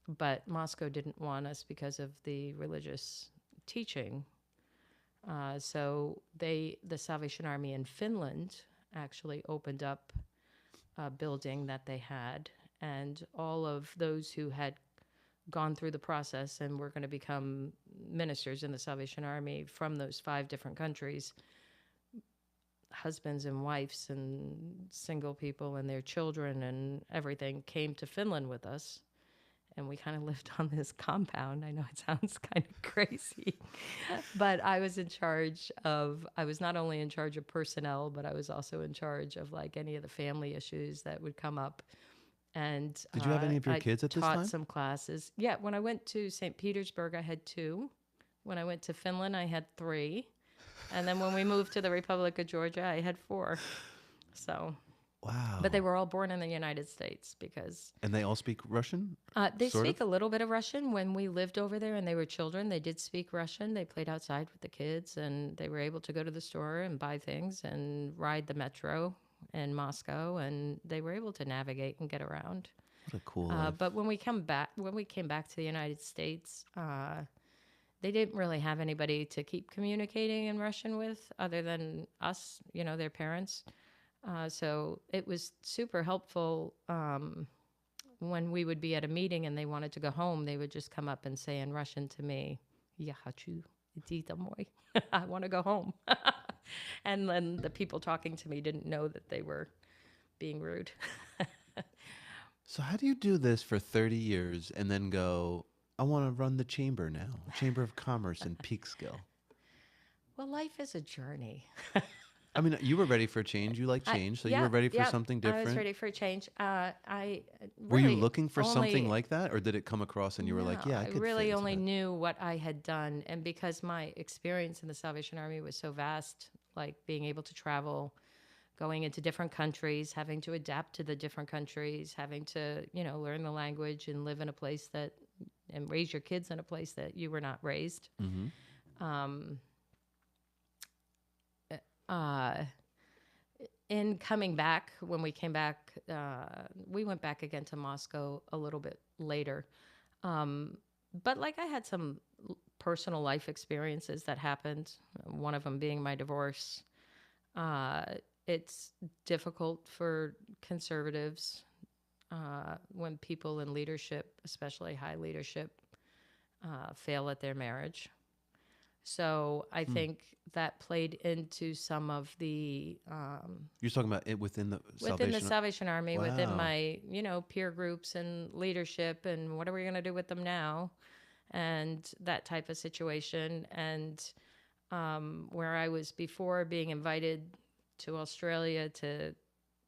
But Moscow didn't want us because of the religious teaching. So the Salvation Army in Finland actually opened up a building that they had, and all of those who had gone through the process and were going to become ministers in the Salvation Army from those 5 different countries, husbands and wives and single people and their children and everything, came to Finland with us. And we kind of lived on this compound. I know it sounds kind of crazy, but I was not only in charge of personnel, but I was also in charge of like any of the family issues that would come up. And Did you have any of your kids at this time? Taught some classes. Yeah, when I went to St. Petersburg, I had 2. When I went to Finland, I had 3. And then when we moved to the Republic of Georgia, I had 4. So, wow. But they were all born in the United States because... And they all speak Russian? They speak a little bit of Russian. When we lived over there and they were children, they did speak Russian. They played outside with the kids, and they were able to go to the store and buy things and ride the metro in Moscow, and they were able to navigate and get around. What a cool life. But when we came back to the United States, they didn't really have anybody to keep communicating in Russian with other than us, their parents. So it was super helpful. When we would be at a meeting and they wanted to go home, they would just come up and say in Russian to me, "Я хочу идти домой." I want to go home. And then the people talking to me didn't know that they were being rude. So how do you do this for 30 years and then go, I want to run the chamber now, Chamber of Commerce in Peekskill? Well, life is a journey. I mean, you were ready for change. You like change, so you were ready for something different. I was ready for change. Were you looking for something like that, or did it come across and you were like, yeah, I could really fit only into that? knew what I had done. And because my experience in the Salvation Army was so vast, like being able to travel, going into different countries, having to adapt to the different countries, having to, learn the language and live in a place and raise your kids in a place that you were not raised. Mm-hmm. In coming back, when we came back, we went back again to Moscow a little bit later. But like I had some personal life experiences that happened, one of them being my divorce. It's difficult for conservatives when people in leadership, especially high leadership, fail at their marriage. So I think that played into some of the... You're talking about it within the Salvation Army, Wow. within my, peer groups and leadership, and what are we going to do with them now? And that type of situation. And where I was before being invited to Australia to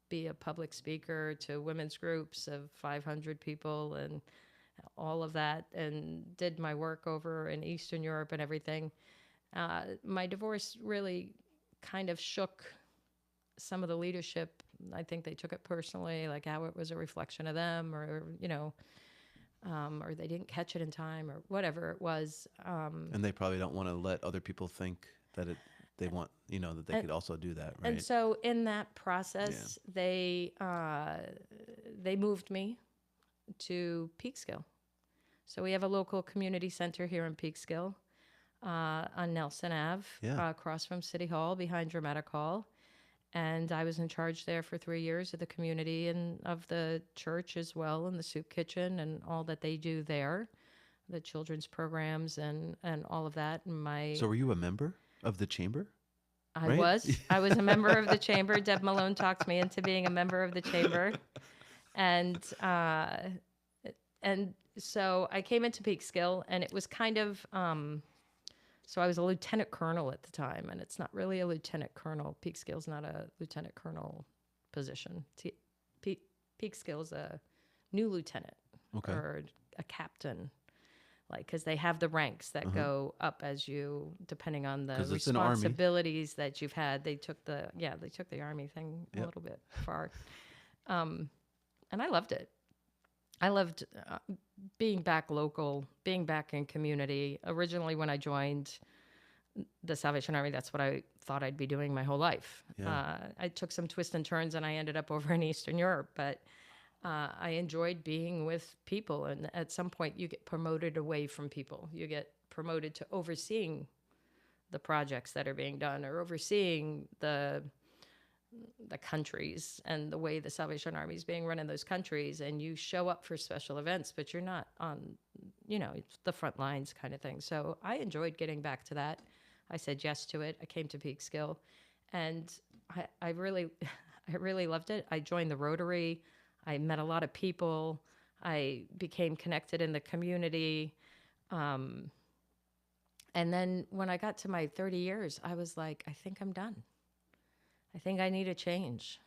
be a public speaker to women's groups of 500 people and all of that, and did my work over in Eastern Europe and everything. My divorce really kind of shook some of the leadership. I think they took it personally, like how it was a reflection of them, or or they didn't catch it in time, or whatever it was. And they probably don't want to let other people think that they want, that they could also do that, right? And so in that process, they moved me to Peekskill. So we have a local community center here in Peekskill on Nelson Ave, across from City Hall, behind Dramatic Hall. And I was in charge there for 3 years of the community and of the church as well, and the soup kitchen and all that they do there, the children's programs and all of that. And So were you a member of the chamber? I was a member of the chamber. Deb Malone talked me into being a member of the chamber. And so I came into Peekskill, and it was kind of So I was a lieutenant colonel at the time, and it's not really a lieutenant colonel. Peekskill's not a lieutenant colonel position. Peak, Peekskill's a new lieutenant Okay. or a captain, like because they have the ranks that go up as you, depending on the 'Cause it's an army. responsibilities that you've had. They took the army thing a Yep. little bit far, and I loved it. I loved being back local, being back in community. Originally, when I joined the Salvation Army, that's what I thought I'd be doing my whole life. Yeah. I took some twists and turns, and I ended up over in Eastern Europe. But I enjoyed being with people, and at some point, you get promoted away from people. You get promoted to overseeing the projects that are being done, or overseeing the countries and the way the Salvation Army is being run in those countries, and you show up for special events, but you're not on, it's the front lines kind of thing. So I enjoyed getting back to that. I said yes to it. I came to Peekskill, and I really, I really loved it. I joined the Rotary. I met a lot of people. I became connected in the community. And then when I got to my 30 years, I was like, I think I'm done. I think I need a change.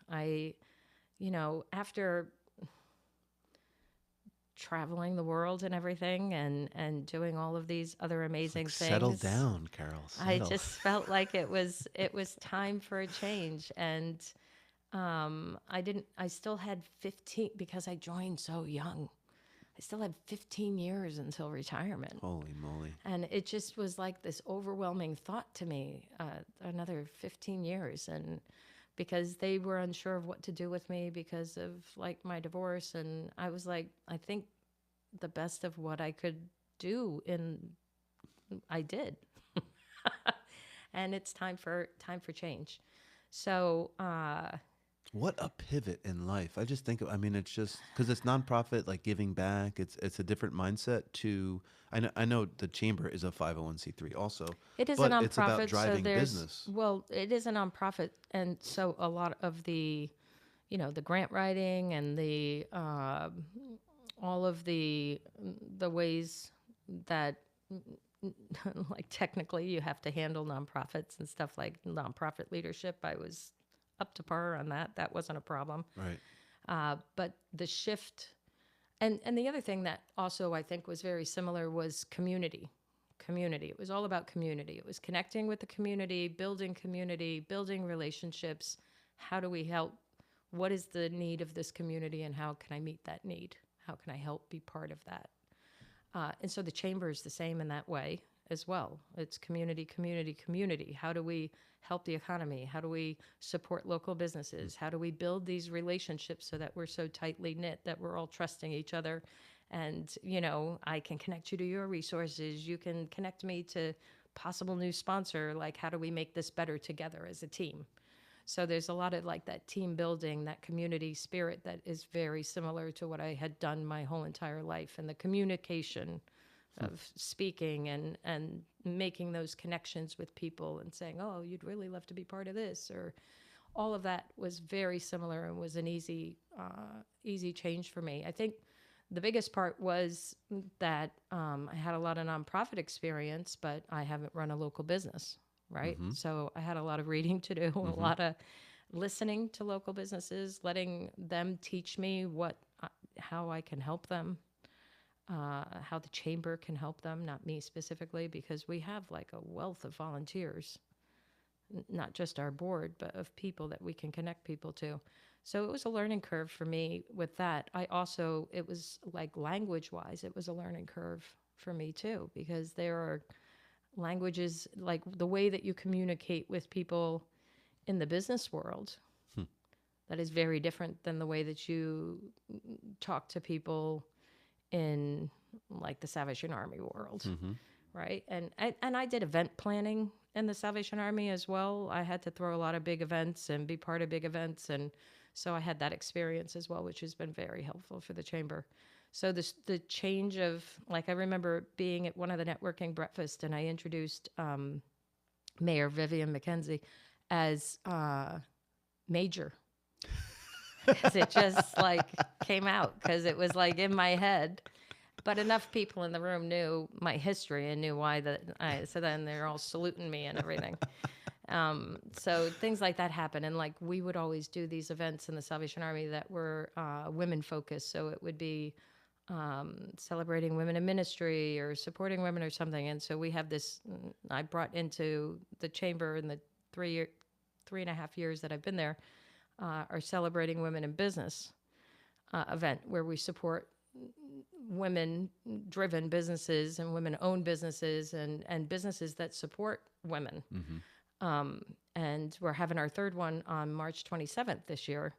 After traveling the world and everything and doing all of these other amazing things. Settle down, Carole. I Settle. just felt like it was time for a change. And I still had 15, because I joined so young. I still had 15 years until retirement. Holy moly. And it just was like this overwhelming thought to me, another 15 years. And because they were unsure of what to do with me because of like my divorce. And I was like, I think the best of what I could do, I did. And it's time for change. So, what a pivot in life. I just think, it's just because it's nonprofit, like giving back. It's a different mindset to, I know the chamber is a 501c3 also. it is but a nonprofit. it's about driving so there's, business. Well, it is a nonprofit. And so a lot of the, the grant writing and the, all of the ways that like technically you have to handle nonprofits and stuff like nonprofit leadership. I was up to par on that. That wasn't a problem. Right. But the shift, and the other thing that also I think was very similar was community. It was all about community. It was connecting with the community, building relationships. How do we help? What is the need of this community, and how can I meet that need? How can I help be part of that? And so the chamber is the same in that way as well. It's community. How do we help the economy? How do we support local businesses? How do we build these relationships so that we're so tightly knit that we're all trusting each other? And, I can connect you to your resources. You can connect me to possible new sponsor. Like, how do we make this better together as a team? So there's a lot of like that team building, that community spirit that is very similar to what I had done my whole entire life, and the communication of speaking and making those connections with people and saying, oh, you'd really love to be part of this, or all of that was very similar and was an easy change for me. I think the biggest part was that I had a lot of nonprofit experience, but I haven't run a local business. Right. Mm-hmm. So I had a lot of reading to do, a lot of listening to local businesses, letting them teach me how I can help them, how the chamber can help them, not me specifically, because we have like a wealth of volunteers, not just our board, but of people that we can connect people to. So it was a learning curve for me with that. It was like language wise, it was a learning curve for me too, because there are languages, like the way that you communicate with people in the business world, that is very different than the way that you talk to people in like the Salvation Army world. Right. And I did event planning in the Salvation Army as well. I had to throw a lot of big events and be part of big events. And so I had that experience as well, which has been very helpful for the chamber. So the change of, like, I remember being at one of the networking breakfasts, and I introduced Mayor Vivian McKenzie as Major. Because it just like came out, because it was like in my head. But enough people in the room knew my history and knew why that. So then they're all saluting me and everything. So things like that happen. And like we would always do these events in the Salvation Army that were women focused. So it would be celebrating women in ministry or supporting women or something. And so we have this, I brought into the chamber in the 3.5 years that I've been there, our Celebrating Women in Business event where we support women driven businesses and women owned businesses and businesses that support women. And we're having our third one on March 27th this year.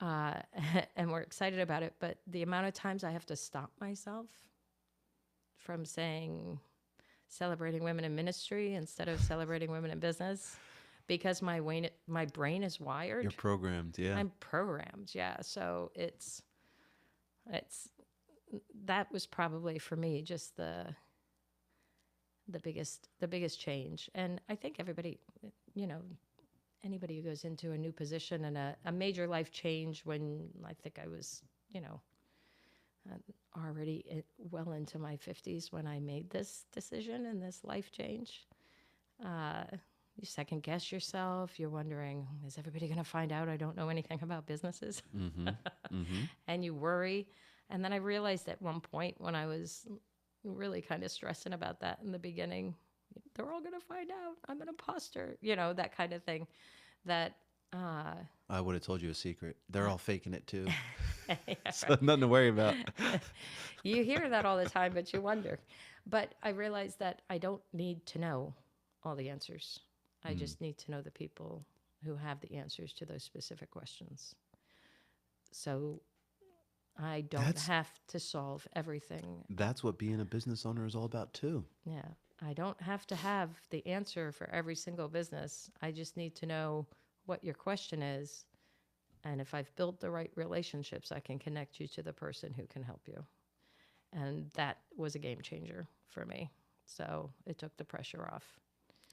And we're excited about it. But the amount of times I have to stop myself from saying celebrating women in ministry instead of celebrating women in business because my brain is wired. You're programmed, yeah. I'm programmed, yeah. So it's that was probably for me just the biggest change. And I think everybody, anybody who goes into a new position and a major life change when I think I was, already well into my 50s when I made this decision and this life change. You second guess yourself. You're wondering, is everybody going to find out I don't know anything about businesses? And you worry. And then I realized at one point when I was really kind of stressing about that in the beginning, they're all going to find out I'm an imposter, that kind of thing. That I would have told you a secret. They're all faking it too. Yeah, So nothing to worry about. you hear that all the time, but you wonder. But I realized that I don't need to know all the answers. I just need to know the people who have the answers to those specific questions. So I don't have to solve everything. That's what being a business owner is all about too. Yeah. I don't have to have the answer for every single business. I just need to know what your question is. And if I've built the right relationships, I can connect you to the person who can help you. And that was a game changer for me. So it took the pressure off.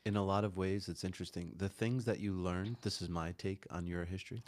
In a lot of ways, it's interesting. The things that you learned, this is my take on your history.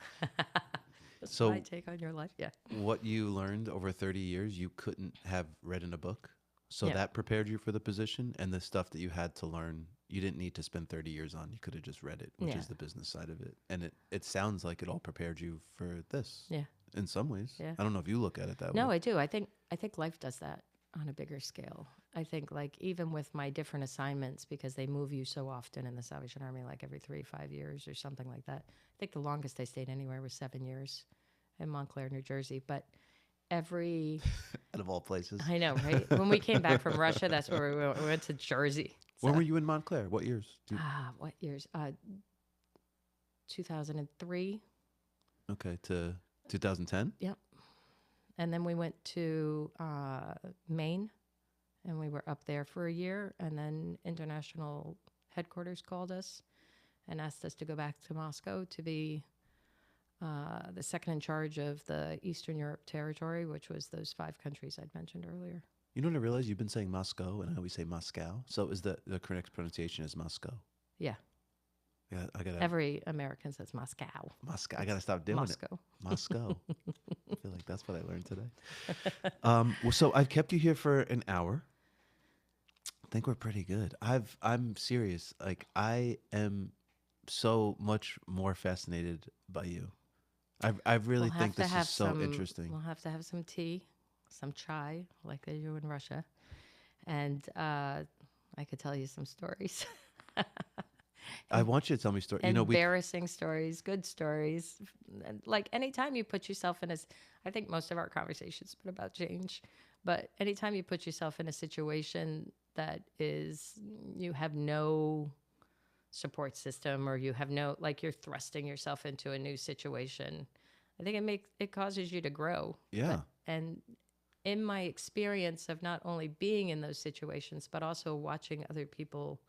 That's So my take on your life. Yeah. what you learned over 30 years, you couldn't have read in a book. So Yeah. that prepared you for the position, and the stuff that you had to learn, you didn't need to spend 30 years on. You could have just read it, which Yeah. is the business side of it. And it sounds like it all prepared you for this. Yeah. In some ways. Yeah. I don't know if you look at it that No, way. I do. I think life does that on a bigger scale. I think like even with my different assignments, because they move you so often in the Salvation Army, like every 5 years or something like that. I think the longest I stayed anywhere was 7 years in Montclair, New Jersey. But every Out of all places. I know, right? When we came back from Russia, that's where we went. We went to Jersey. When were you in Montclair? What years? What years? 2003. Okay, to 2010? Yep. And then we went to Maine, and we were up there for a year. And then international headquarters called us and asked us to go back to Moscow to be the second in charge of the Eastern Europe territory, which was those 5 countries I'd mentioned earlier. You know what I realized? You've been saying Moscow, and I always say Moscow. So is the correct pronunciation is Moscow? Yeah. Yeah, I gotta. Every American says Moscow. Moscow. I gotta stop doing Moscow. it. Moscow. I feel like that's what I learned today. Well, so I've kept you here for an hour. I think we're pretty good. I'm serious. Like I am so much more fascinated by you. I really think this is so interesting. We'll have to have some tea, some chai, like they do in Russia, and I could tell you some stories. I want you to tell me stories. Embarrassing stories, good stories. And, like anytime you put yourself in I think most of our conversations have been about change, but anytime you put yourself in a situation that is, you have no support system or you have no, like you're thrusting yourself into a new situation, I think it causes you to grow. Yeah. And in my experience of not only being in those situations, but also watching other people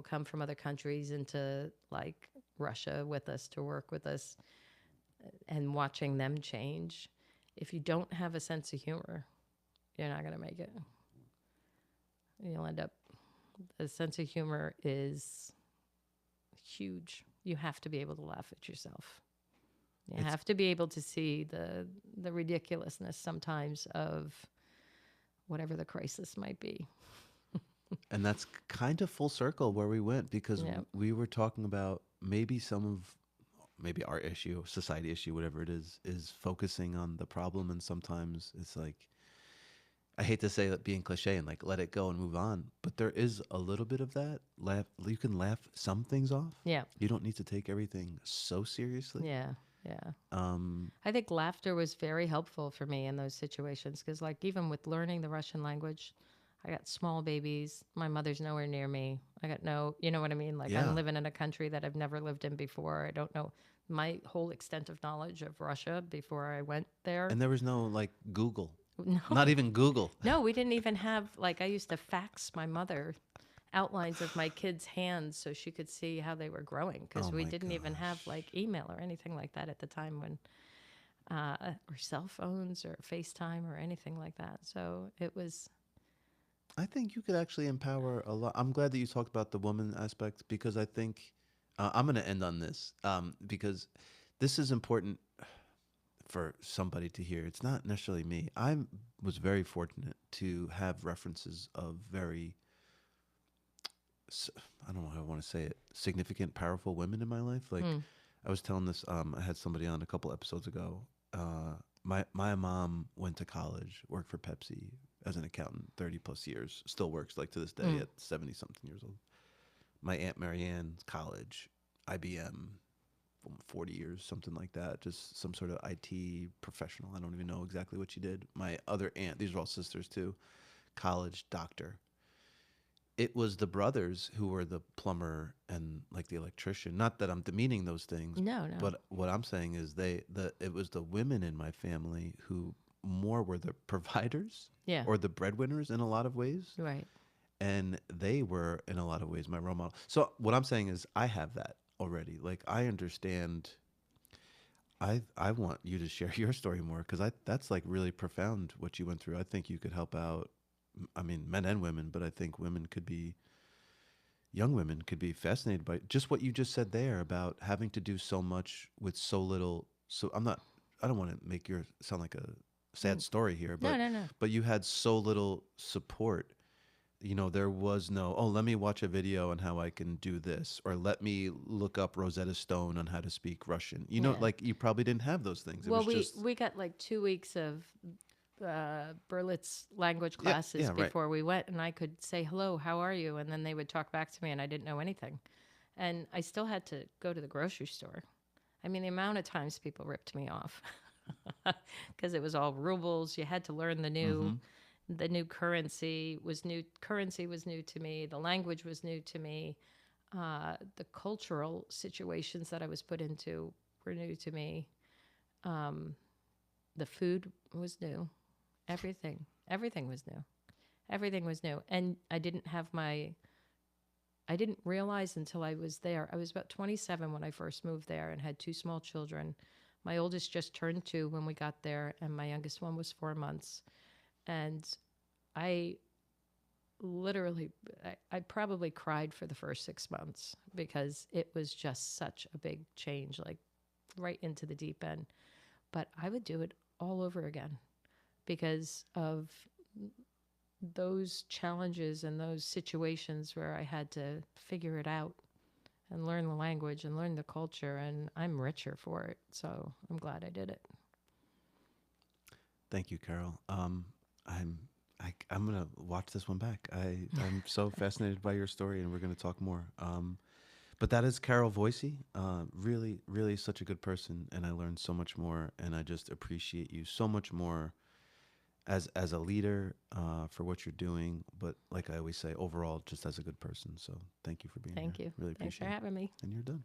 come from other countries into like Russia with us to work with us and watching them change. If you don't have a sense of humor, you're not going to make it. You'll end up, the sense of humor is huge. You have to be able to laugh at yourself. You have to be able to see the ridiculousness sometimes of whatever the crisis might be. And that's kind of full circle where we went because Yeah. we were talking about maybe some of maybe our issue, society issue, whatever it is focusing on the problem. And sometimes it's like, I hate to say that being cliche and like let it go and move on, but there is a little bit of that. You can laugh some things off. Yeah. You don't need to take everything so seriously. Yeah. Yeah. Um, I think laughter was very helpful for me in those situations because, like, even with learning the Russian language, I got small babies. My mother's nowhere near me. I got no, you know what I mean? Like, I'm yeah. living in a country that I've never lived in before. I don't know my whole extent of knowledge of Russia before I went there. And there was no like Google, No, not even Google. no, we didn't even have, like, I used to fax my mother outlines of my kids' hands so she could see how they were growing because Oh we my didn't even have gosh. like email or anything like that at the time when or cell phones or FaceTime or anything like that. So it was, I think you could actually empower a lot. I'm glad that you talked about the woman aspect because I think I'm going to end on this because this is important for somebody to hear. It's not necessarily me. I was very fortunate to have references of very, I don't know how I want to say it, significant, powerful women in my life. Like hmm, I was telling this, I had somebody on a couple episodes ago. My mom went to college, worked for Pepsi as an accountant, 30 plus years, still works like to this day hmm, at 70 something years old. My Aunt Marianne's college, IBM, 40 years, something like that. Just some sort of IT professional. I don't even know exactly what she did. My other aunt, these are all sisters too, college doctor. It was the brothers who were the plumber and like the electrician. Not that I'm demeaning those things, no, no. but what I'm saying is it was the women in my family who more were the providers Yeah, or the breadwinners in a lot of ways, right. and they were in a lot of ways my role model. So what I'm saying is I have that already. Like I understand. I want you to share your story more because I that's like really profound what you went through. I think you could help out. I mean, men and women, but I think women could be young women could be fascinated by just what you just said there about having to do so much with so little. So I don't want to make your sound like a sad Mm, story here, no, no, no. but you had so little support. You know, there was no, oh, let me watch a video on how I can do this, or let me look up Rosetta Stone on how to speak Russian. You know, Yeah. like you probably didn't have those things. It Well, was we just, we got like 2 weeks of Berlitz language yeah, classes yeah, right. before we went, and I could say hello, how are you, and then they would talk back to me, and I didn't know anything, and I still had to go to the grocery store. I mean, the amount of times people ripped me off because it was all rubles. You had to learn Mm-hmm. the new currency was new. Currency was new to me. The language was new to me. The cultural situations that I was put into were new to me. Um, the food was new. Everything was new. Everything was new. And I didn't realize until I was there. I was about 27 when I first moved there and had two small children. My oldest just turned 2 when we got there, and my youngest one was 4 months. And I literally, I probably cried for the first 6 months because it was just such a big change, like right into the deep end. But I would do it all over again because of those challenges and those situations where I had to figure it out and learn the language and learn the culture, and I'm richer for it. So I'm glad I did it. Thank you, Carol. I'm I'm gonna watch this one back. I'm so fascinated by your story, and we're gonna talk more. But that is Carole Voisey. Really, really such a good person, and I learned so much more. And I just appreciate you so much more as a leader for what you're doing. But like I always say, overall, just as a good person. So thank you for being here. Thank you. Really Thanks for appreciate it. having me. And you're done.